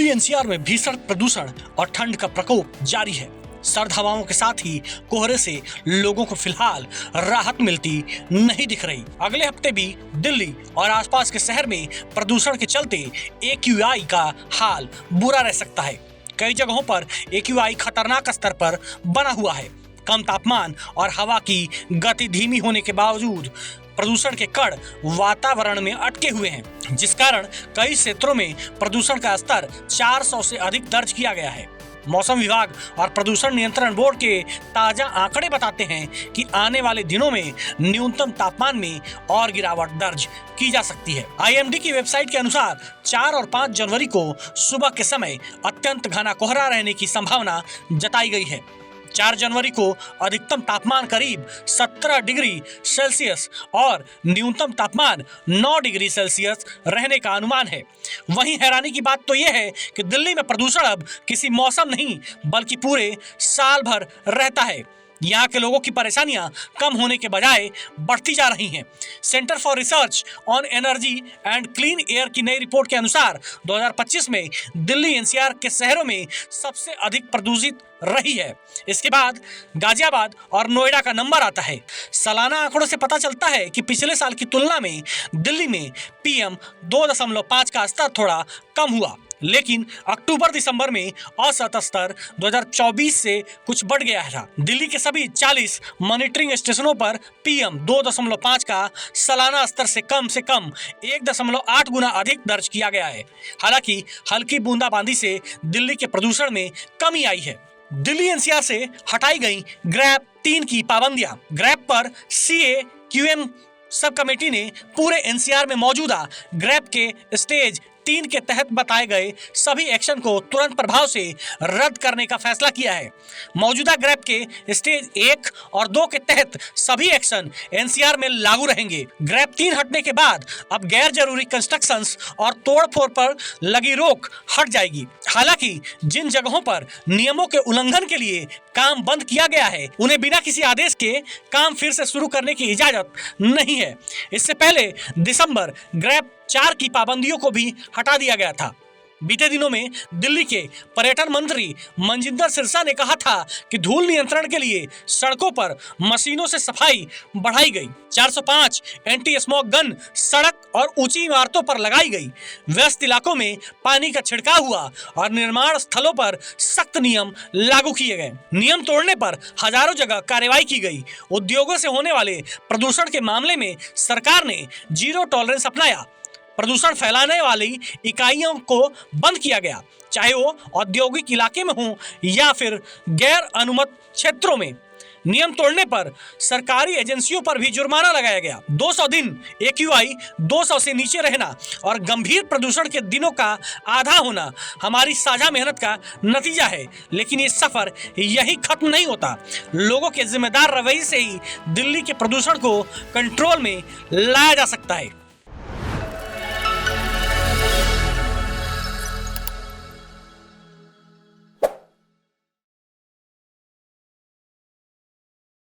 Delhi NCR में भीषण प्रदूषण और ठंड का प्रकोप जारी है। सर्द हवाओं के साथ ही कोहरे से लोगों को फिलहाल राहत मिलती नहीं दिख रही। अगले हफ्ते भी दिल्ली और आसपास के शहर में प्रदूषण के चलते AQI का हाल बुरा रह सकता है। कई जगहों पर AQI खतरनाक स्तर पर बना हुआ है। कम तापमान और हवा की गति धीमी होने के बावजूद प्रदूषण के कण वातावरण में अटके हुए हैं, जिस कारण कई क्षेत्रों में प्रदूषण का स्तर 400 से अधिक दर्ज किया गया है। मौसम विभाग और प्रदूषण नियंत्रण बोर्ड के ताजा आंकड़े बताते हैं कि आने वाले दिनों में न्यूनतम तापमान में और गिरावट दर्ज की जा सकती है। IMD की वेबसाइट के अनुसार 4 और 5 जनवरी को सुबह के समय अत्यंत घना कोहरा रहने की संभावना जताई गई है। 4 जनवरी को अधिकतम तापमान करीब 17 डिग्री सेल्सियस और न्यूनतम तापमान 9 डिग्री सेल्सियस रहने का अनुमान है। वहीं हैरानी की बात तो यह है कि दिल्ली में प्रदूषण अब किसी मौसम नहीं बल्कि पूरे साल भर रहता है। यहाँ के लोगों की परेशानियां कम होने के बजाय बढ़ती जा रही हैं। Centre for research on energy and clean air की नई रिपोर्ट के अनुसार 2025 में दिल्ली NCR के शहरों में सबसे अधिक प्रदूषित रही है। इसके बाद गाजियाबाद और नोएडा का नंबर आता है। सालाना आंकड़ों से पता चलता है कि पिछले साल की तुलना में दिल्ली में PM 2.5 का स्तर थोड़ा कम हुआ, लेकिन अक्टूबर-दिसंबर में औसत स्तर 2024 से कुछ बढ़ गया था। दिल्ली के सभी 40 मॉनिटरिंग स्टेशनों पर PM 2.5 का सालाना स्तर से कम 1.8 गुना अधिक दर्ज किया गया है। हालांकि हल्की बूंदाबांदी से दिल्ली के प्रदूषण में कमी आई है। दिल्ली NCR से हटाई गई ग्रैप 3 की पाबंदियां। ग्रैप पर CAQM सब कमेटी ने पूरे NCR में मौजूदा ग्रैप के स्टेज 3 के तहत बताए गए सभी एक्शन को तुरंत प्रभाव से रद्द करने का फैसला किया है। मौजूदा ग्रैप के स्टेज 1 और 2 के तहत सभी एक्शन NCR में लागू रहेंगे। ग्रैप 3 हटने के बाद अब गैर जरूरी कंस्ट्रक्शंस और तोड़फोड़ पर लगी रोक हट जाएगी। हालांकि जिन जगहों पर नियमों के उल्लंघन के लिए काम बंद किया गया है, उन्हें बिना किसी आदेश के काम फिर से शुरू करने की इजाजत नहीं है। इससे पहले दिसंबर ग्रैप 4 की पाबंदियों को भी हटा दिया गया था। बीते दिनों में दिल्ली के पर्यटन मंत्री मनजिंदर सिरसा ने कहा था कि धूल नियंत्रण के लिए सड़कों पर मशीनों से सफाई बढ़ाई गई। 405 एंटी स्मोक गन सड़क और ऊंची इमारतों पर लगाई गई। व्यस्त इलाकों में पानी का छिड़काव हुआ और निर्माण स्थलों पर सख्त नियम लागू किए गए। नियम तोड़ने पर हजारों जगह कार्रवाई की गई। उद्योगों से होने वाले प्रदूषण के मामले में सरकार ने जीरो टॉलरेंस अपनाया। प्रदूषण फैलाने वाली इकाइयों को बंद किया गया, चाहे वो औद्योगिक इलाके में हो या फिर गैर अनुमत क्षेत्रों में। नियम तोड़ने पर सरकारी एजेंसियों पर भी जुर्माना लगाया गया। 200 दिन AQI 200 से नीचे रहना और गंभीर प्रदूषण के दिनों का आधा होना हमारी साझा मेहनत का नतीजा है। लेकिन ये सफर यही खत्म नहीं होता। लोगों के जिम्मेदार रवैये से ही दिल्ली के प्रदूषण को कंट्रोल में लाया जा सकता है।